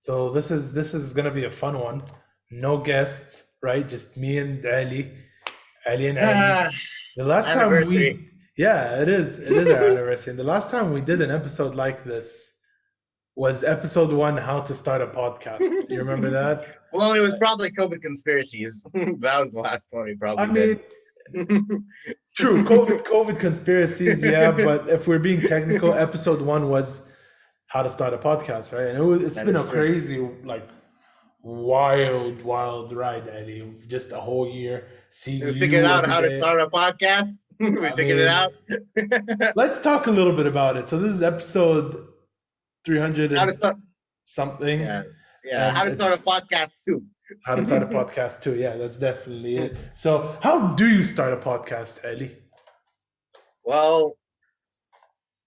So this is gonna be a fun one. No guests, right? Just me and Ali and Ali. Ah, The last time anniversary. we, yeah, it is our anniversary. And the last time we did an episode like this was episode one, how to start a podcast. You remember that? Well, it was probably COVID conspiracies. That was the last one we I probably did. mean, true, COVID conspiracies, yeah. But if we're being technical, episode one was how to start a podcast, right? And it's That been a is true. crazy, like, wild ride, Eddie. Of just a whole year seeing We figured you out every how to day. start a podcast. We I figured it mean, out. let's talk a little bit about it. So this is episode 300 How to and start. something, Yeah, yeah. How and to start a it's podcast too. how to start a podcast too. Yeah, that's definitely it. So how do you start a podcast, Eddie? Well,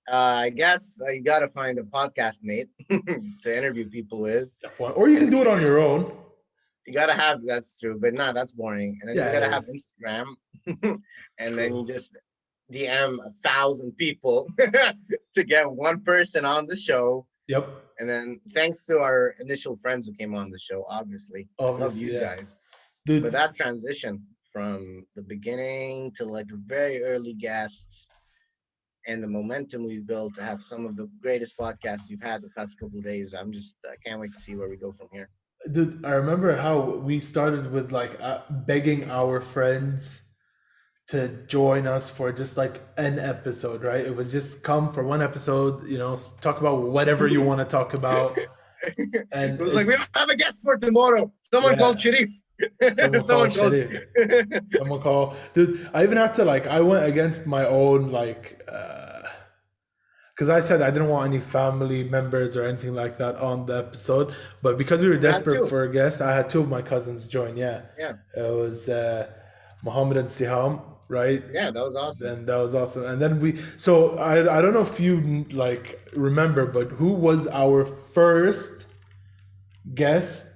I guess you got to find a podcast mate to interview people with, Step one, or you can and do it on your own. you gotta have that's true, but no, that's boring. And then you Yeah, it gotta have is Instagram, and then you true. just DM 1,000 people to get one person on the show. Yep, And then thanks to our initial friends who came on the show, obviously, love obviously, you yeah, guys. But dude. that transition from the beginning to like the very early guests and the momentum we've built to have some of the greatest podcasts you've had the past couple of days, I can't wait to see where we go from here. Dude, I remember how we started with like begging our friends to join us for just like an episode, right? It was just come for one episode, talk about whatever you want to talk about. It And was like, we it's, don't have a guest for tomorrow. Someone called yeah, Sharif. someone called Someone called. Sharif. Someone called, dude. I even had to like, I went against my own, like, because I said I didn't want any family members or anything like that on the episode. But because we were You had desperate to. for a guest, I had two of my cousins join. Yeah. Yeah. It was Mohammed and Siham, right? Yeah, that was awesome. And that was awesome. And then so I don't know if you like remember, but who was our first guest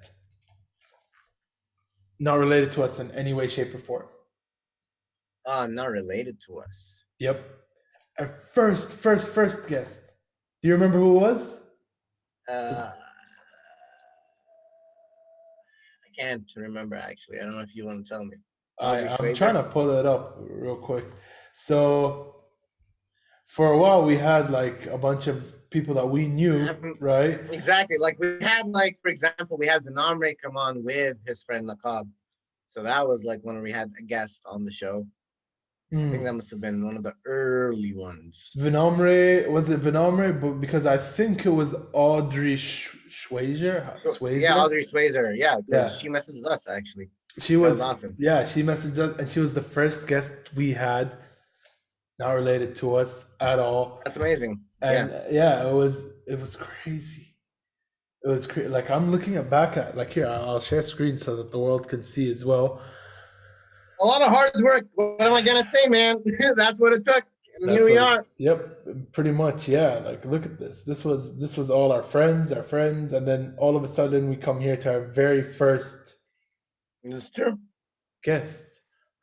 not related to us in any way, shape, or form? Not related to us. Yep. Our first guest. Do you remember who it was? Uh, I can't remember actually. I don't know if you want to tell me. Audrey I'm trying Schweizer? to pull it up real quick. So for a while we had like a bunch of people that we knew, right? Exactly. Like we had, like, for example, we had Vinamre come on with his friend Nakab. So that was like when we had a guest on the show. I think that Mm. must have been one of the early ones. Vinomre, was it Vinomre? But because I think it was Audrey Schweizer, Yeah, Schweizer. Audrey Schweizer. Yeah, because Yeah, she messaged us actually. she That was was. awesome. Yeah, she messaged us, and she was the first guest we had, not related to us at all. That's amazing. And Yeah. yeah, it was crazy. It was like I'm looking at back at like here. I'll share screen so that the world can see as well. A lot of hard work. What am I gonna say, man? That's what it took. And here That's we what. are. Yep, pretty much. Yeah. Like look at this. This was all our friends, and then all of a sudden we come here to our very first It's true. guest,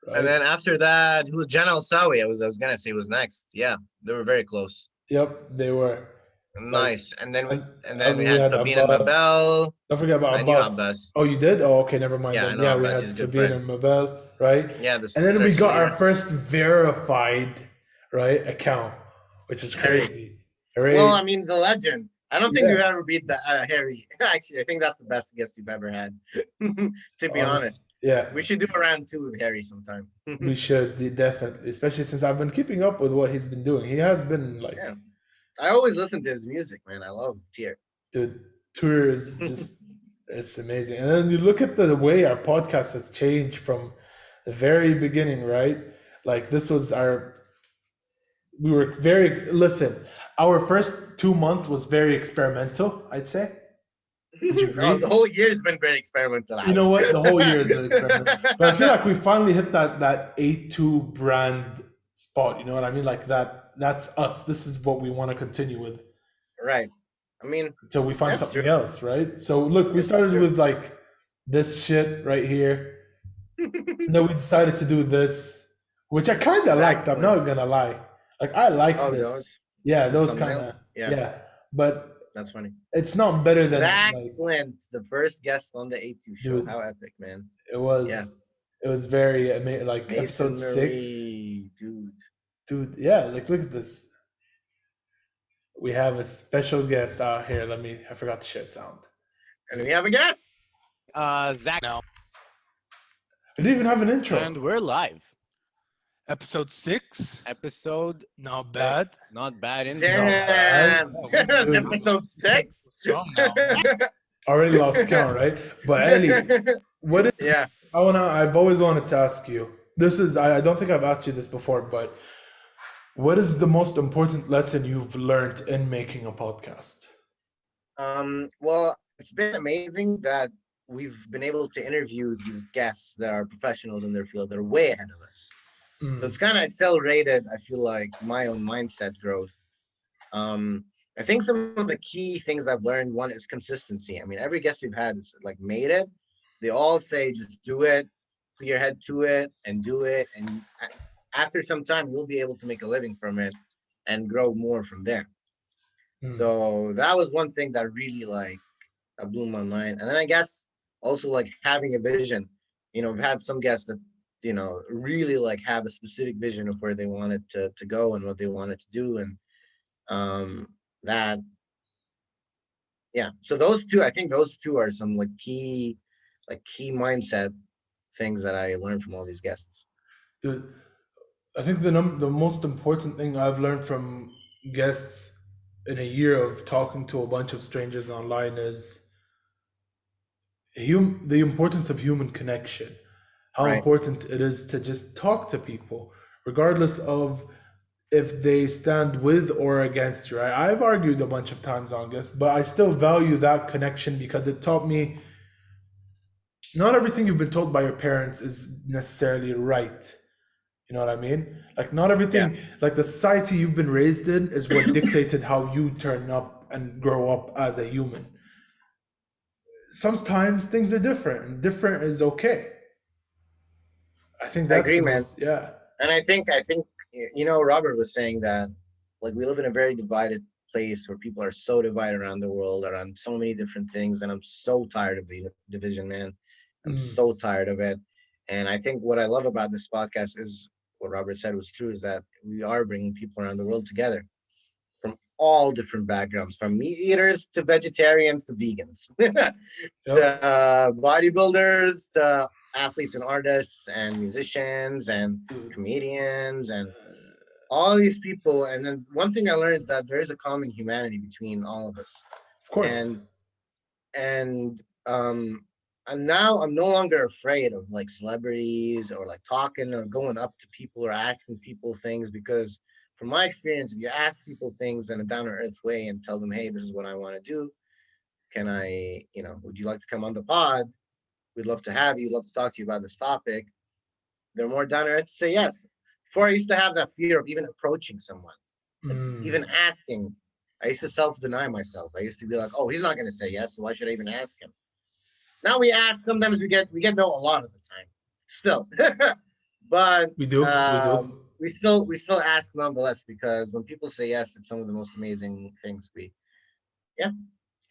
And right? then after that, who Janelle Sawi, I was gonna say was next. Yeah, they were very close. Yep, they were like, Nice. And then we and, and then we we had had Sabine and Abbas. Mabel. Don't forget about I knew Abbas. Abbas. Oh, you did? Oh, okay, never mind Yeah, I then. know Yeah, we Abbas. had He's a good Sabine friend. and Mabel, right? Yeah, the And then we search got our leader. first verified, right, account, which is Harry. crazy. Well, I Hooray. mean, the legend. I don't think Yeah, you ever beat the Harry. Actually, I think that's the best guest you've ever had. To be obviously. honest, Yeah, we should do a round two with Harry sometime. we should definitely, especially since I've been keeping up with what he's been doing. He has been like, Yeah, I always listen to his music, man. I love Tier. the tour is just, it's amazing. And then you look at the way our podcast has changed from the very beginning, right? Like this was we were very, listen, our first 2 months was very experimental, I'd say. Would you Oh, the agree? whole year's been very experimental. You know what? The whole year is an experiment. But I feel like we finally hit that A2 brand spot. You know what I mean? Like that's us. This is what we want to continue with Right. I mean, until we find that's true. something else, right? So look, we This is started true. with like this shit right here. And then we decided to do this, which I kind of liked. I'm Exactly. not gonna lie. Like I liked Oh, this. those Yeah, this those kind thumbnail. of, Yeah. yeah. But That's funny. It's not better than Zach like, Flint, the first guest on the A2 show. dude. How epic, man. It Yeah. was it was very amazing. Like Mason episode 6, Marie, dude. dude. Yeah, like look at this. We have a special guest out here. Let me. I forgot to share sound. And we have a guest. We didn't even have an intro. And we're live. Episode 6. Episode Not six. bad. Not bad in Damn. Oh, It's dude. episode 6. What's wrong now? Already lost count, right? But Ellie, what is? Yeah. I've always wanted to ask you. This is. I don't think I've asked you this before, but what is the most important lesson you've learned in making a podcast? Well, it's been amazing that we've been able to interview these guests that are professionals in their field that are way ahead of us. So it's kind of accelerated, I feel like, my own mindset growth. I think some of the key things I've learned, one is consistency. I mean, every guest we've had is like made it. They all say, just do it, put your head to it and do it. And after some time, you'll be able to make a living from it and grow more from there. So that was one thing that really like blew my mind. And then I guess also like having a vision. You know, I've had some guests that, you know, really like have a specific vision of where they wanted to go and what they wanted to do. And that, yeah. So those two, I think those two are some like key mindset things that I learned from all these guests. Dude, I think the most important thing I've learned from guests in a year of talking to a bunch of strangers online is the importance of human connection. How Right. important it is to just talk to people, regardless of if they stand with or against you. Right? I've argued a bunch of times on guests, but I still value that connection because it taught me not everything you've been told by your parents is necessarily right. You know what I mean? Like not everything, like the society you've been raised in is what dictated how you turn up and grow up as a human. Sometimes things are different, and different is okay. I think I that's agree, the man. most, yeah. And I think you know, Robert was saying that like we live in a very divided place where people are so divided around the world around so many different things, and I'm so tired of the division, man. I'm so tired of it. And I think what I love about this podcast is what Robert said was true, is that we are bringing people around the world together from all different backgrounds, from meat eaters to vegetarians to vegans, to bodybuilders to athletes and artists and musicians and comedians and all these people. And then one thing I learned is that there is a common humanity between all of us. Of course. And now I'm no longer afraid of like celebrities or like talking or going up to people or asking people things, because from my experience, if you ask people things in a down to earth way and tell them, hey, this is what I want to do, can I, you know, would you like to come on the pod? We'd love to have you, love to talk to you about this topic. They're more down to earth to say yes. Before I used to have that fear of even approaching someone, even asking. I used to self-deny myself. I used to be like, oh, he's not going to say yes, so why should I even ask him? Now we ask, sometimes we get no a lot of the time still. But we do. We still ask nonetheless, because when people say yes, it's some of the most amazing things It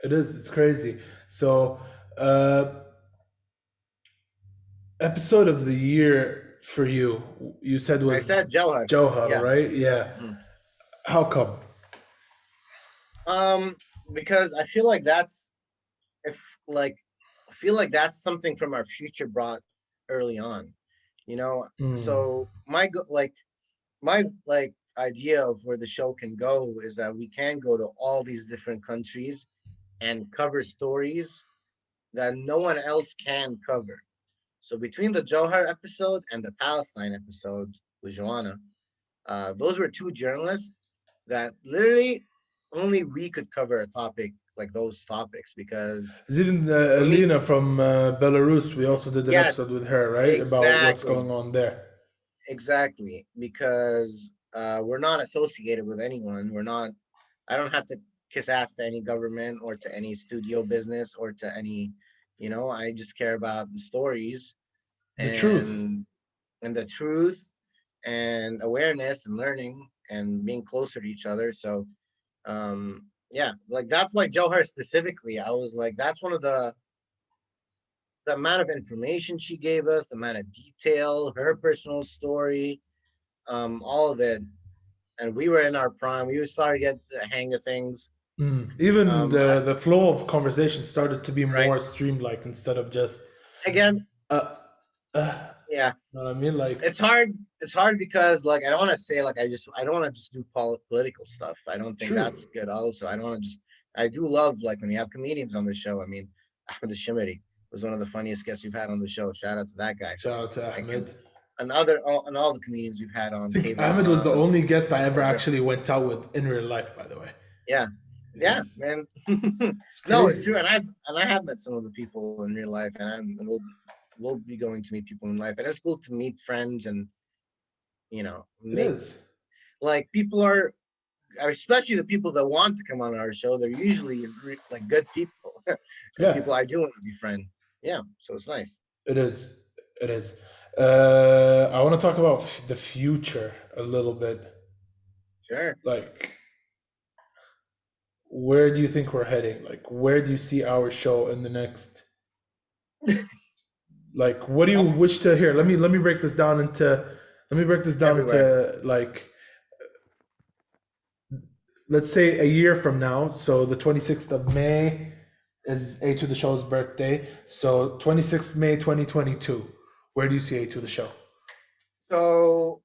is. It's crazy. So, episode of the year for you, you said was I said Jauhar. Jauhar, right? Yeah. How come? Because I feel like that's something from our future brought early on, you know. So my idea of where the show can go is that we can go to all these different countries and cover stories that no one else can cover. So between the Johar episode and the Palestine episode with Joanna, those were two journalists that literally only we could cover a topic like those topics, because Even Alina from Belarus, we also did an episode with her, right? About what's going on there. Exactly, because we're not associated with anyone. I don't have to kiss ass to any government or to any studio business or to any, you know, I just care about the stories and the truth and awareness and learning and being closer to each other. So Yeah, like that's why Johar specifically, I was like, that's one of the amount of information she gave us, the amount of detail, her personal story, all of it. And we were in our prime. We were starting to get the hang of things. Even I- the flow of conversation started to be Right. more streamlined instead of just Again, uh, uh yeah, you know what I mean? Like it's hard. It's hard because like I don't want to say like I don't want to just do political stuff. I don't think True. that's good. Also, I don't want to just. I do love like when you have comedians on the show. I mean, Ahmed Shammari was one of the funniest guests you've had on the show. Shout out to that guy. shout out to Like, Ahmed. and all the comedians we've had on I think Haejl, Ahmed was the only guest I ever Haejl. actually went out with in real life, by the way. Yeah, yeah, It's- man. it's No, it's crazy. true, and I have met some of the people in real life, and we'll be going to meet people in life, and it's cool to meet friends and It make is. like people are, especially the people that want to come on our show. They're usually like good people, and Yeah. people I do want to be friend. Yeah, so it's nice. It is. It is. I want to talk about the future a little bit. Sure. Like, where do you think we're heading? Like, where do you see our show in the next? Like, what do you wish to hear? Let me break this down into. Let me break this down Everywhere. into like. Let's say a year from now. So the 26th of May is A to the show's birthday. So 26th May 2022. Where do you see A to the show? So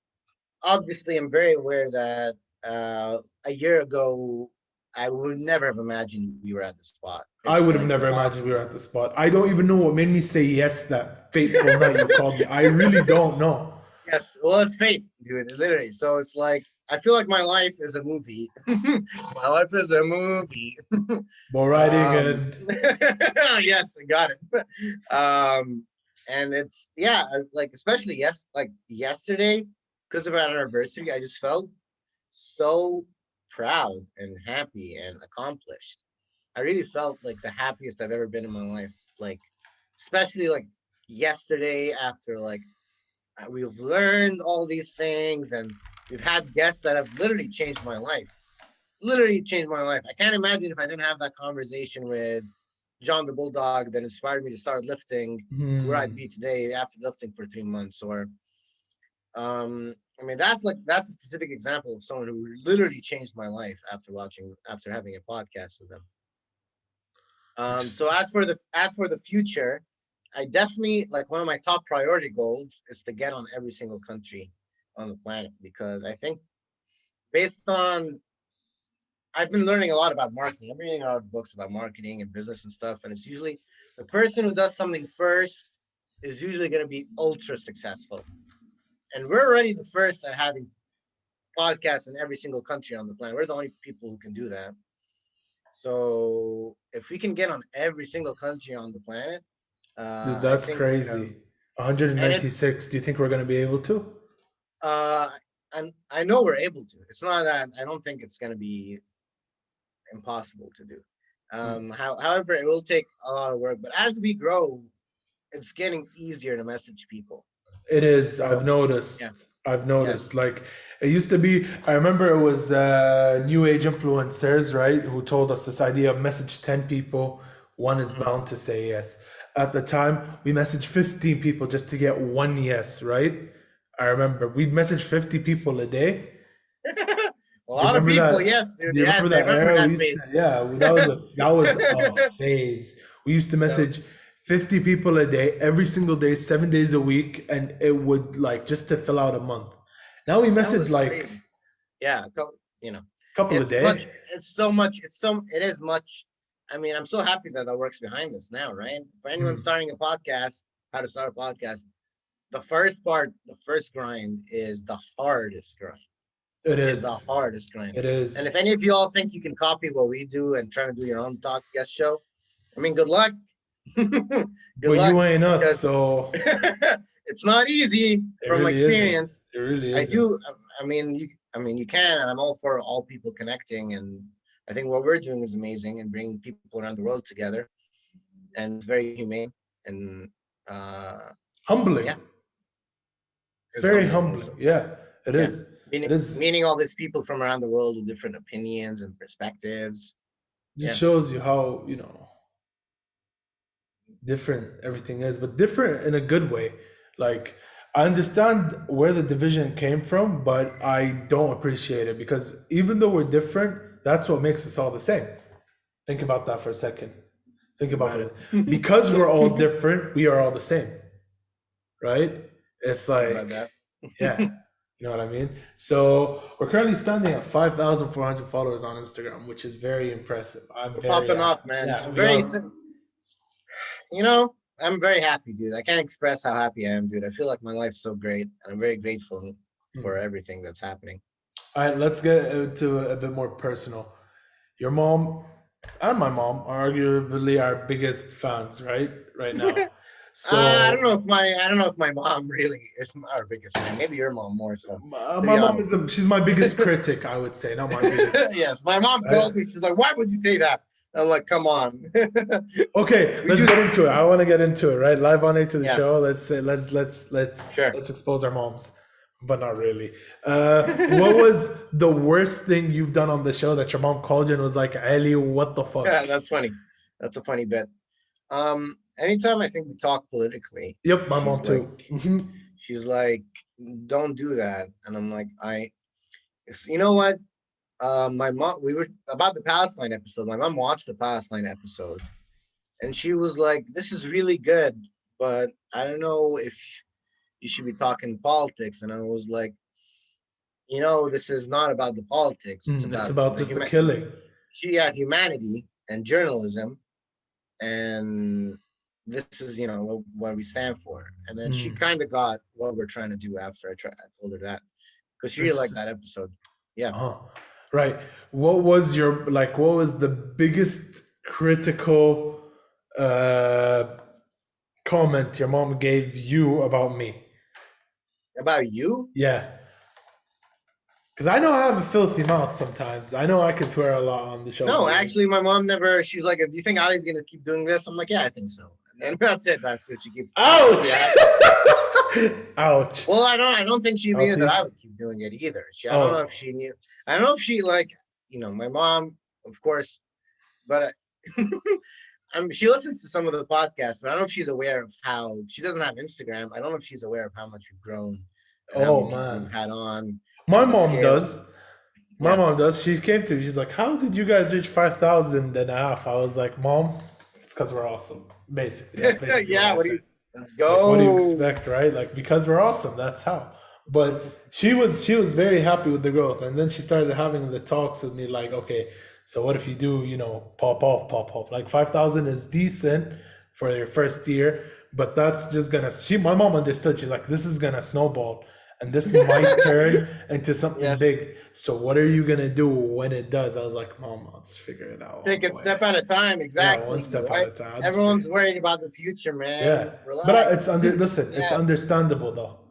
obviously, I'm very aware that a year ago, I would never have imagined we were at this spot. I It's, would have like, never imagined we were impossible. at the spot. I don't even know what made me say yes that fateful night you called me. I really don't know. Yes, well, it's fate, dude. Literally. So it's like I feel like my life is a movie. My life is a movie. Bull riding Um, and yes, I got it. And it's like especially like yesterday, because of our anniversary, I just felt so proud and happy and accomplished. I really felt like the happiest I've ever been in my life. Like, especially like yesterday after like we've learned all these things and we've had guests that have literally changed my life. Literally changed my life. I can't imagine if I didn't have that conversation with John the Bulldog that inspired me to start lifting where I'd be today after lifting for 3 months. Or I mean that's a specific example of someone who literally changed my life after having a podcast with them. So as for the future, I definitely like one of my top priority goals is to get on every single country on the planet because I think based on I've been learning a lot about marketing. I'm reading a lot of books about marketing and business and stuff, and it's usually the person who does something first is usually going to be ultra successful. And we're already the first at having podcasts in every single country on the planet. We're the only people who can do that. So if we can get on every single country on the planet, dude, I that's think crazy. and it's 196. Do you think we're gonna be able to? and I know we're able to. It's not that I don't think it's going to be impossible to do. However, it will take a lot of work. But as we grow, it's getting easier to message people. It is. So, I've noticed. yeah. I've noticed. Like it used to be. I remember it was new age influencers, right, who told us this idea of message 10 people, one is bound to say yes. At the time, we messaged 15 people just to get one yes, right? I remember we'd message 50 people a day. a Do you lot of remember people, that? yes, dude. Do you Yes, remember I that remember era? that We used to, phase. yeah, that was a phase. We used to message 50 people a day, every single day, 7 days a week, and it would like just to fill out a month. Now we That message was like crazy. Yeah, you know, couple a it's day. much. It's so much. It is much. I mean, I'm so happy that works behind this now, right? For anyone starting a podcast, how to start a podcast, the first grind is the hardest grind. It Is the is. hardest grind. It is. And if any of you all think you can copy what we do and try to do your own podcast show, I mean, good luck. Good but luck. you ain't us, because so it's not easy it from really experience. isn't. It really I isn't. do. I mean, you can, and I'm all for all people connecting. And I think what we're doing is amazing and bringing people around the world together. And it's very humane and Humbling. yeah, It's very humbling humbling. also. Yeah, it Yeah. is. It is. Meeting all these people from around the world with different opinions and perspectives. just shows you how, different everything is, but different in a good way. Like, I understand where the division came from, but I don't appreciate it because even though we're different, that's what makes us all the same. Think about that for a second. Think about it. Because we're all different, we are all the same. Right? It's Think about like, that. yeah, you know what I mean? So we're currently standing at 5,400 followers on Instagram, which is very impressive. We're popping off, man. Yeah, I'm we very, are. I'm very happy, dude. I can't express how happy I am, dude. I feel like my life's so great, and I'm very grateful for everything that's happening. All right, let's get into a bit more personal. Your mom and my mom are arguably our biggest fans, right? Right now. So I don't know if my mom really is our biggest fan. Maybe your mom more so. my mom she's my biggest critic, I would say, not my biggest. Yes, my mom called me. She's like, "Why would you say that?" I'm like, "Come on." Okay, let's get into it. I want to get into it, right? Live on it to the Yeah. show. Let's say Sure. let's expose our moms, but not really. What was the worst thing you've done on the show that your mom called you and was like, "Ali, what the fuck?" Yeah, that's funny. That's a funny bit. Anytime I think we talk politically, Yep, my mom she's too. like, she's like, "Don't do that," and I'm like, you know what? My mom, we were about the Palestine episode. My mom watched the Palestine episode, and she was like, "This is really good, but I don't know if you should be talking politics." And I was like, this is not about the politics. It's about just the killing. Humanity and journalism, and this is what we stand for. And then she kind of got what we're trying to do after I told her that, because she really liked that episode. Yeah. Right. What was the biggest critical comment your mom gave you about me? About you? Yeah. Because I know I have a filthy mouth sometimes. I know I can swear a lot on the show. No, actually, my mom never. She's like, "Do you think Ali's gonna keep doing this?" I'm like, "Yeah, I think so." And that's it. That's it. She keeps. Ouch! Ouch. Well, I don't think she knew that I would keep doing it either. I don't know if she knew. I don't know if she my mom, of course, but she listens to some of the podcasts, but I don't know if she's aware of how she doesn't have Instagram. I don't know if she's aware of how much we've grown. And how many people we've had on. My mom does. My mom does. She came to me. She's like, "How did you guys reach 5,500?" I was like, "Mom, it's because we're awesome." Basically, that's basically yeah. Let's go. Like, what do you expect, right? Like, because we're awesome. That's how. But she was very happy with the growth, and then she started having the talks with me, like, okay, so what if you do, pop off? Like 5,000 is decent for your first year, but that's just gonna. My mom understood. She's like, this is gonna snowball. And this might turn into something big. So what are you gonna do when it does? I was like, Mom, I'll just figure it out. Take it step at a time. Exactly. Yeah, one step at a time. Everyone's worried about the future, man. Yeah. Relax. But it's understandable though.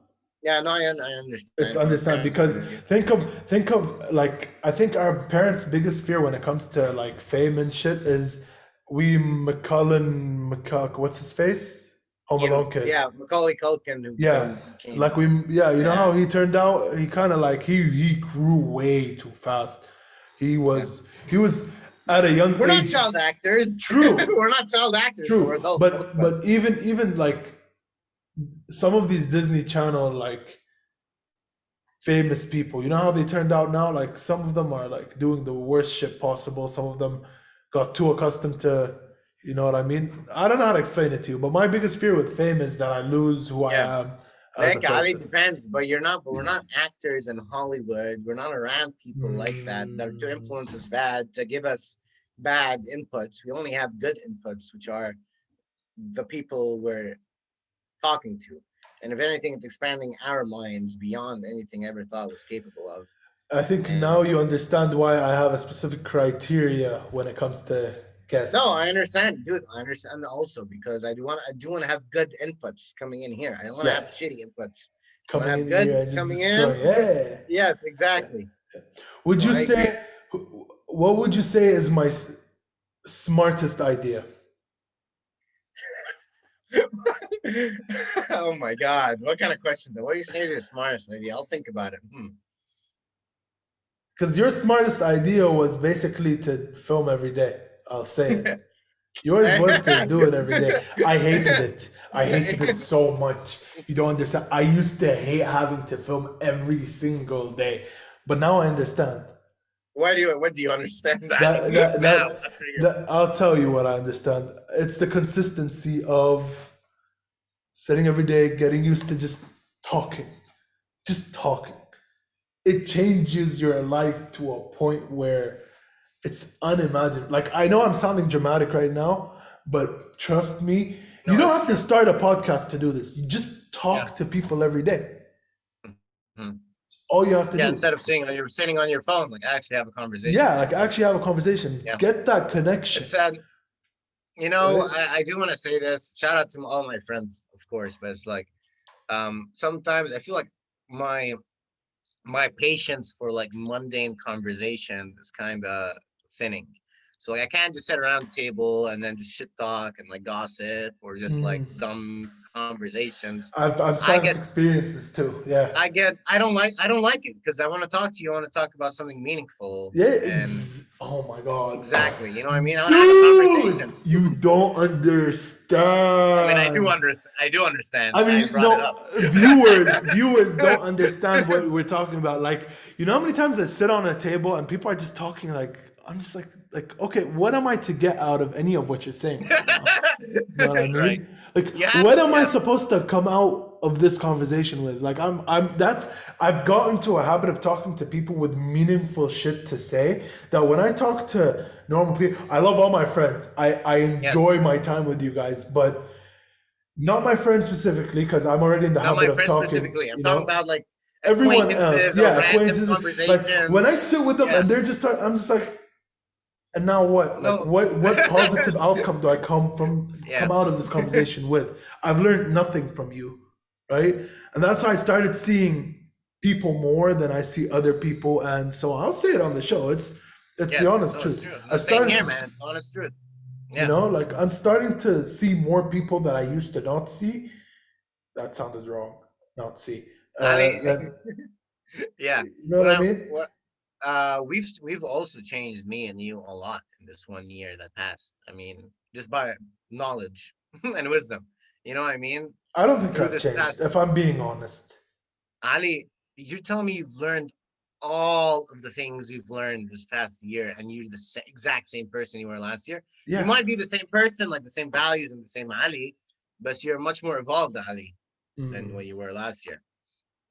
Yeah, no, I understand. It's understandable because think of like, I think our parents' biggest fear when it comes to like fame and shit is what's his face? Home Alone kid. Yeah, Macaulay Culkin. You know how he turned out? He kind of like he grew way too fast. He was at a young age. We're not child actors. True. We're not child actors. True. We're adults. But even like some of these Disney Channel like famous people, you know how they turned out now? Like some of them are like doing the worst shit possible. Some of them got too accustomed to. You know what I mean? I don't know how to explain it to you, but my biggest fear with fame is that I lose who I am. It depends, but we're not actors in Hollywood. We're not around people like that to influence us bad, to give us bad inputs. We only have good inputs, which are the people we're talking to. And if anything, it's expanding our minds beyond anything I ever thought was capable of. I think now you understand why I have a specific criteria when it comes to guests. No, I understand, dude. I understand also because I do want to have good inputs coming in here. I don't want to have shitty inputs. Coming in good here and coming in. Yeah. Yes, exactly. Would you say? What would you say is my smartest idea? Oh my God! What kind of question? What do you say is your smartest idea? I'll think about it. Because your smartest idea was basically to film every day. I'll say it. Yours was to do it every day. I hated it. I hated it so much. You don't understand. I used to hate having to film every single day, but now I understand. What do you understand that? That that Now, that, after you- that I'll tell you what I understand. It's the consistency of sitting every day, getting used to just talking. Just talking. It changes your life to a point where it's unimaginable. Like, I know I'm sounding dramatic right now, but trust me, No, you don't it's have to true. start a podcast to do this. You just talk Yeah. to people every day. Mhm. All you have to Yeah, do. instead of you're sitting on your phone, like actually have a conversation. Yeah, like actually have a conversation. Yeah. Get that connection. It's sad. You know, Right. I do want to say this. Shout out to all my friends, of course, but it's like sometimes I feel like my patience for like mundane conversation is kind of thinning. So like I can't just sit around the table and then just shit talk and like gossip or just like dumb conversations. I'm I starting get to experience this too. Yeah. I don't like it because I want to talk to you. I want to talk about something meaningful. Yeah. And Oh my God. exactly, you know what I mean? I want to have a conversation. Dude, you don't understand. I mean, I do understand. I do understand. I mean, brought it no, up. viewers don't understand what we're talking about. Like, you know how many times I sit on a table and people are just talking like, I'm just like, okay, what am I to get out of any of what you're saying right now? You know what I mean? Right. Like, Yeah, what am I yeah. supposed to come out of this conversation with? Like, I've gotten to a habit of talking to people with meaningful shit to say that when I talk to normal people, I love all my friends. I enjoy my time with you guys, but not my friends specifically, because I'm already in the Not habit my of friends talking. specifically. I'm you talking know? about like Everyone else, acquaintances or yeah, random acquaintances. conversations. Like when I sit with them Yeah. and they're just, I'm just like, and now what? Like, No. what positive outcome do I come out of this conversation with? I've learned nothing from you, right? And that's why I started seeing people more than I see other people, and so I'll say it on the show. It's Yes, the honest no, truth. it's true. I've Same started here, to man. It's the honest truth. Yeah. you know, like I'm starting to see more people that I used to not see. That sounded wrong. Not see. Ali, That, yeah. you know what I mean? We've also changed, me and you, a lot in this 1 year that passed. I mean, just by knowledge and wisdom. You know what I mean? I don't think Through I've this changed, past, if I'm being honest. Ali, you're telling me you've learned all of the things you've learned this past year, and you're the exact same person you were last year. Yeah. You might be the same person, like the same values and the same Ali, but you're much more evolved Ali than what you were last year.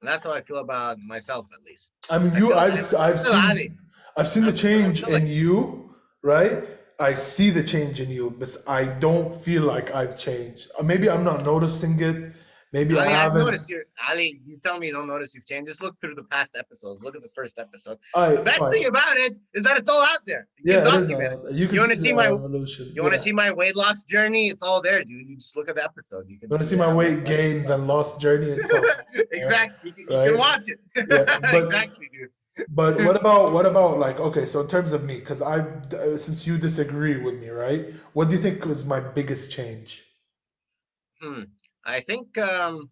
And that's how I feel about myself, at least. I mean, I'm still Ali. I've seen the I'm change still in like- you, right? I see the change in you, but I don't feel like I've changed. Maybe I'm not noticing it. Maybe I Ali, I've haven't. noticed Ali, you tell me you don't notice you've changed. Just look through the past episodes. Look at the first episode. The best Fine. thing about it is that it's all out there. You Yeah, can it is. document it. You can wanna see see the my evolution. You want to Yeah. see my weight loss journey? It's all there, dude. You just look at the episode. You can You want to see my weight gain then lost journey itself. Exactly. You Right? can watch it. Yeah, but- Exactly, dude. But what about like, okay, so in terms of me, because since you disagree with me, right? What do you think was my biggest change? I think well,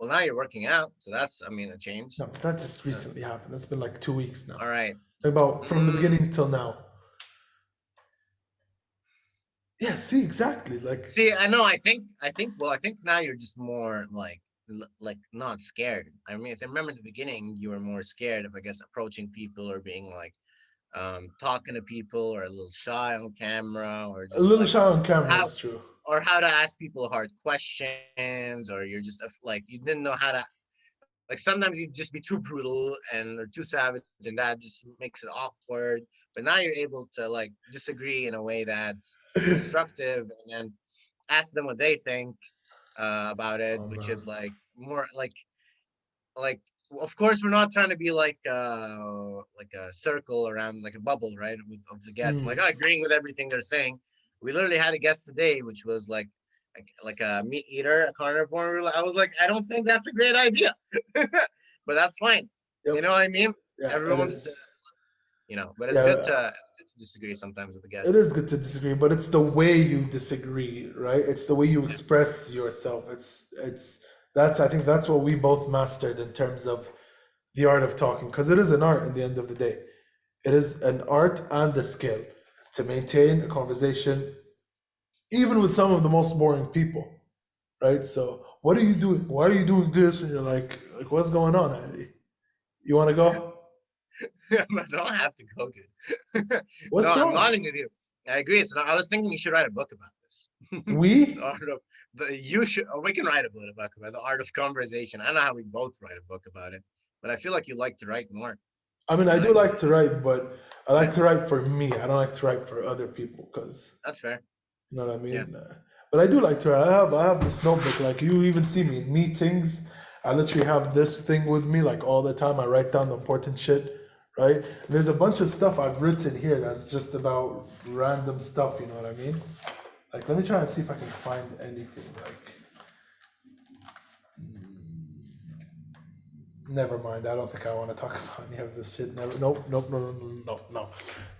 now you're working out, so that's, I mean, a change. No, that just recently happened. That's been like 2 weeks now. All right. About from the beginning till now. Yeah, see, exactly. Like, See, I know. I think now you're just more like not scared. I mean, if I remember in the beginning, you were more scared of, I guess, approaching people or being like talking to people, or a little shy on camera, or a just little like, shy on camera how- is true. or how to ask people hard questions, or you're just like, you didn't know how to, like, sometimes you'd just be too brutal and or too savage, and that just makes it awkward. But now you're able to like disagree in a way that's constructive, and then ask them what they think about it, Oh, which man. is like more like of course we're not trying to be like a circle around, like a bubble, right, of the guests, like agreeing with everything they're saying. We literally had a guest today which was like a meat eater, a carnivore. I was like, I don't think that's a great idea. But that's fine. Yep. You know what I mean? Yeah, Everyone's it is. but it's good to disagree sometimes with the guests. It is good to disagree, but it's the way you disagree, right? It's the way you express yourself. I think that's what we both mastered in terms of the art of talking, because it is an art at the end of the day. It is an art and a skill to maintain a conversation, even with some of the most boring people, right? So, what are you doing? Why are you doing this? And you're like what's going on, Andy? You want to go? I don't have to go, dude. What's No, I'm wrong? nodding with you. I agree. So I was thinking you should write a book about this. We? The art of you should, or we can write a book about the art of conversation. I don't know how we both write a book about it, but I feel like you like to write more. I mean, I do Like- like to write, but I like to write for me. I don't like to write for other people because That's fair. you know what I mean. Yeah. But I do like to. I have this notebook. Like you even see me in meetings. I literally have this thing with me like all the time. I write down the important shit, right? And there's a bunch of stuff I've written here that's just about random stuff. You know what I mean? Like, let me try and see if I can find anything. Like, never mind. I don't think I want to talk about any of this shit. Never. Nope. Nope. No. No. No. No. No.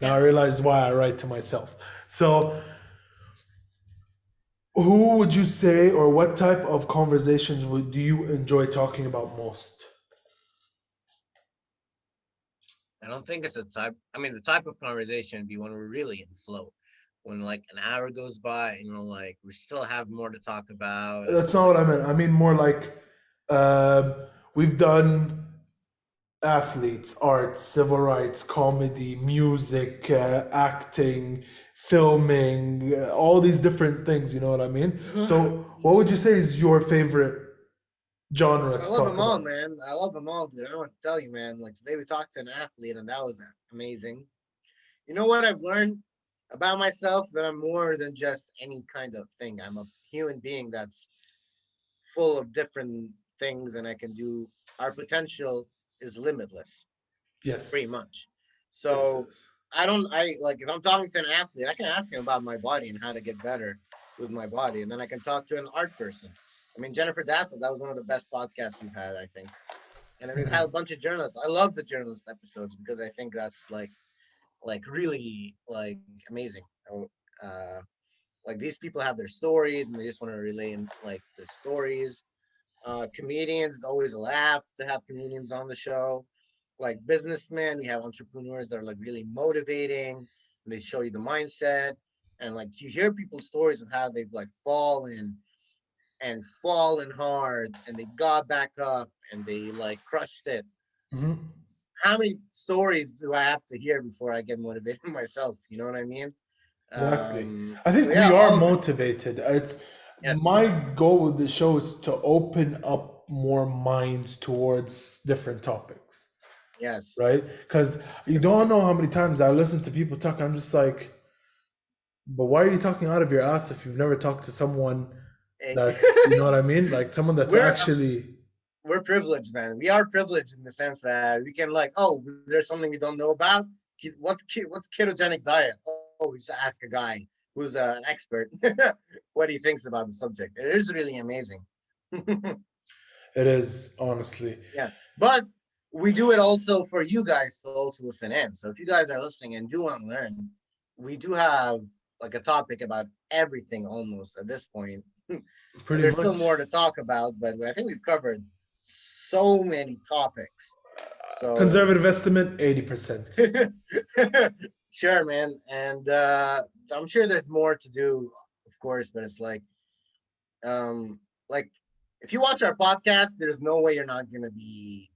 Now I realize why I write to myself. So, who would you say, or what type of conversations do you enjoy talking about most? I don't think it's a type. I mean, the type of conversation would be when we're really in flow. When like an hour goes by and like we still have more to talk about. That's not what I meant. I mean more like we've done athletes, art, civil rights, comedy, music, acting, filming, all these different things. You know what I mean? So, what would you say is your favorite genre to I love talk them all, about? man. I love them all, dude. I don't know what to tell you, man. Like today we talked to an athlete and that was amazing. You know what I've learned about myself? That I'm more than just any kind of thing. I'm a human being that's full of different things and I can do. Our potential is limitless, Yes. pretty much. Yes, So yes. I like if I'm talking to an athlete, I can ask him about my body and how to get better with my body. And then I can talk to an art person. I mean, Jennifer Dassel, that was one of the best podcasts we've had, I think. And then we've had a bunch of journalists. I love the journalist episodes because I think that's like really like amazing. Uh, like these people have their stories and they just want to relay in like their stories. Comedians, it's always a laugh to have comedians on the show. Like businessmen, we have entrepreneurs that are like really motivating and they show you the mindset. And like you hear people's stories of how they've like fallen and fallen hard and they got back up and they like crushed it. hmm How many stories do I have to hear before I get motivated myself? You know what I mean? Exactly. I think So yeah, we are all of it. motivated. It's Yes. my goal with the show is to open up more minds towards different topics, Yes. right? Because you don't know how many times I listen to people talk. I'm just like, but why are you talking out of your ass if you've never talked to someone that's, you know what I mean? Like someone that's We're- actually, We're privileged, man. We are privileged in the sense that we can like, oh, there's something we don't know about. What's ketogenic diet? Oh, we should ask a guy who's an expert what he thinks about the subject. It is really amazing. it is honestly. Yeah, but we do it also for you guys to also listen in. So if you guys are listening and do want to learn, we do have like a topic about everything almost at this point. Pretty There's much. still more to talk about, but I think we've covered so many topics. So Conservative estimate, 80%. sure, man. And I'm sure there's more to do, of course, but it's like if you watch our podcast, there's no way you're not gonna be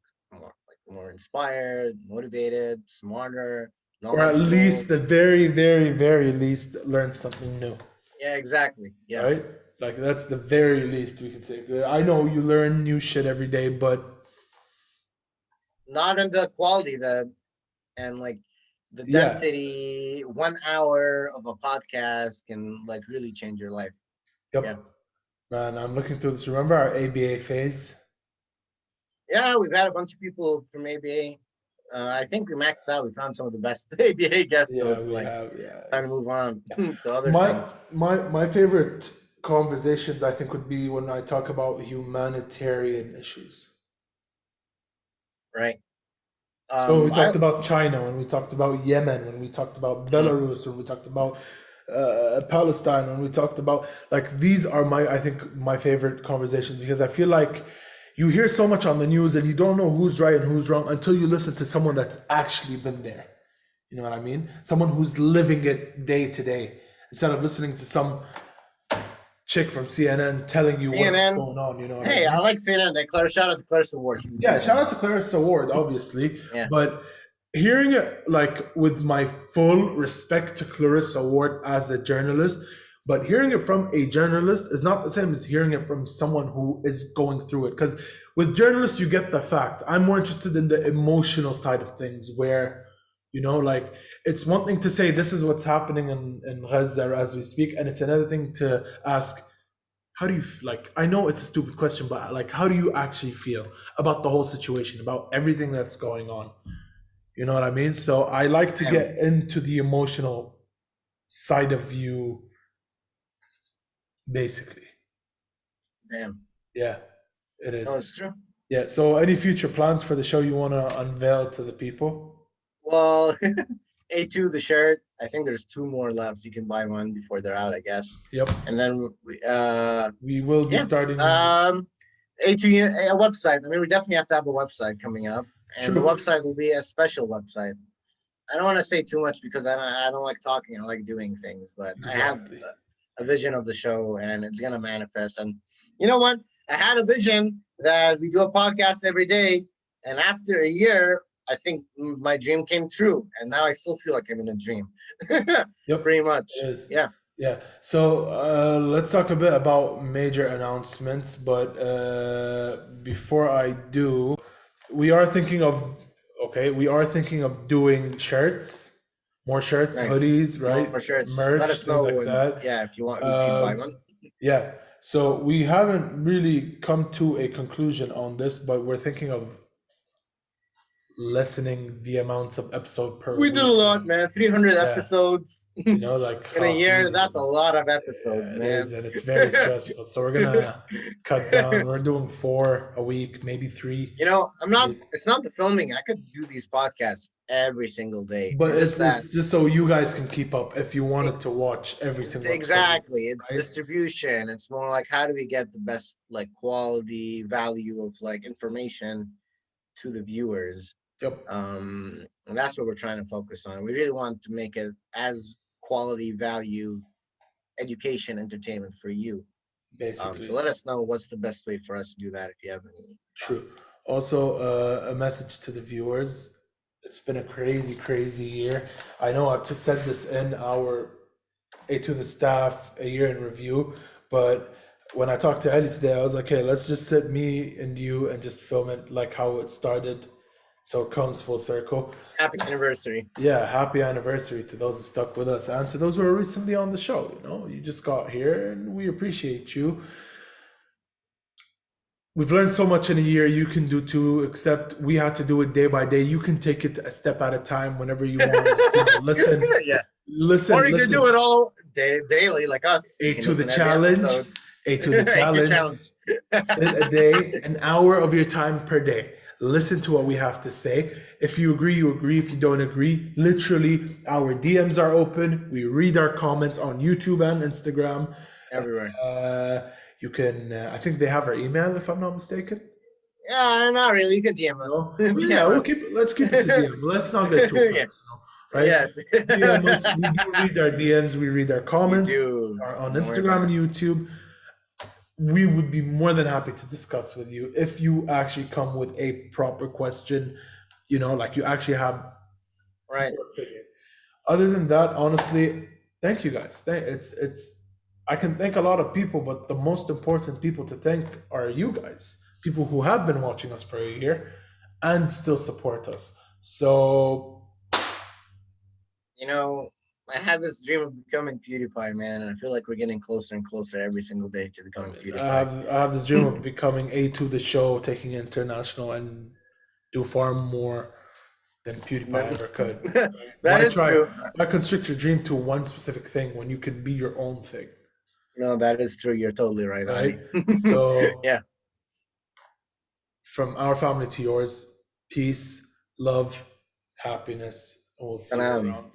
more inspired, motivated, smarter, Or at knowledgeable. least the very, very, very least learn something new. Yeah, exactly. Yeah. Right? Like that's the very least we could say. I know you learn new shit every day, but Not in the quality and like the Yeah. density. 1 hour of a podcast can like really change your life. yep. Yeah. Man, I'm looking through this. Remember our ABA phase? Yeah, we've had a bunch of people from ABA. I think we maxed out. We found some of the best ABA guests. So it's we like have. Yeah. time to move on to other My things. my favorite conversations I think would be when I talk about humanitarian issues. Right. So we talked about China, when we talked about Yemen, when we talked about Belarus, when we talked about Palestine, when we talked about like these are I think my favorite conversations because I feel like you hear so much on the news and you don't know who's right and who's wrong until you listen to someone that's actually been there. You know what I mean? Someone who's living it day to day instead of listening to some chick from CNN telling you what's CNN. going on. You know what Hey, I I mean? like CNN. Shout out to Clarissa Ward. Yeah, shout out to Clarissa Ward, obviously. Yeah. But hearing it, like, with my full respect to Clarissa Ward as a journalist, but hearing it from a journalist is not the same as hearing it from someone who is going through it. Because with journalists, you get the fact. I'm more interested in the emotional side of things where, you know, like, it's one thing to say this is what's happening in Gaza as we speak, and it's another thing to ask, how do you like, I know it's a stupid question, but like, how do you actually feel about the whole situation, about everything that's going on? You know what I mean? So I like to get into the emotional side of you, basically. Damn. Yeah, it is. No, it's true. Yeah. So any future plans for the show you want to unveil to the people? Well, A2, the shirt. I think there's 2 more left. You can buy one before they're out, I guess. Yep. And then We will be yeah. starting. A2, a website. I mean, we definitely have to have a website coming up, and the True. website will be a special website. I don't want to say too much because I don't like talking. I like doing things, but I have Exactly. a vision of the show, and it's gonna manifest. And you know what? I had a vision that we do a podcast every day, and after a year, I think my dream came true, and now I still feel like I'm in a dream. Yep. Pretty much. It is. Yeah. Yeah. So let's talk a bit about major announcements. But before I do, we are thinking of doing shirts, more shirts, Nice. hoodies, right? More shirts. Merch, Let us things know. like And, that. yeah, if you want, if you buy one. Yeah. So we haven't really come to a conclusion on this, but we're thinking of lessening the amounts of episode per We week. did a lot, man. 300 Yeah. episodes You know, like in a how year. season- That's a lot of episodes, Yeah, it man. is, and it's very stressful. So we're gonna cut down. We're doing 4 a week, maybe 3. You know, it's not the filming. I could do these podcasts every single day. But just that. it's just so you guys can keep up if you wanted to watch every single episode. Exactly. It's right? distribution. It's more like how do we get the best like quality value of like information to the viewers. Yep. And that's what we're trying to focus on. We really want to make it as quality value education entertainment for you. Basically. So let us know what's the best way for us to do that if you have any. True. thoughts. Also, a message to the viewers. It's been a crazy, crazy year. I know I've just said this in our to the staff a year in review, but when I talked to Haejl today, I was like, hey, let's just sit me and you and just film it like how it started, so it comes full circle. Happy anniversary. Yeah, happy anniversary to those who stuck with us and to those who are recently on the show. You know, you just got here and we appreciate you. We've learned so much in a year. You can do too, except we had to do it day by day. You can take it a step at a time whenever you want. Just, you know, listen, Yeah. listen, Or you listen. can do it all daily like us. A You can to the listen every challenge. episode. A to the challenge. Sit a day, an hour of your time per day. Listen to what we have to say. If you agree, you agree. If you don't agree, literally, our DMs are open. We read our comments on YouTube and Instagram. Everywhere. You can, I think they have our email, if I'm not mistaken. Yeah, not really. You can DM us. No? DM Yeah, us. let's keep it to DM. Let's not get too personal, Yeah. right? Yes. DM us. We do read our DMs. We read our comments do. on Don't worry Instagram about and YouTube. We would be more than happy to discuss with you if you actually come with a proper question, you know, like you actually have Right. your opinion. Other than that, honestly, thank you guys. I can thank a lot of people, but the most important people to thank are you guys, people who have been watching us for a year and still support us. So, You know, I had this dream of becoming PewDiePie, man, and I feel like we're getting closer and closer every single day to becoming PewDiePie. I have this dream of becoming A2 the show, taking it international, and do far more than PewDiePie ever could. That is true. Why constrict your dream to one specific thing when you can be your own thing? No, that is true. You're totally right. Right? Ali. So, yeah. From our family to yours, peace, love, happiness, and we'll see you Salam. around.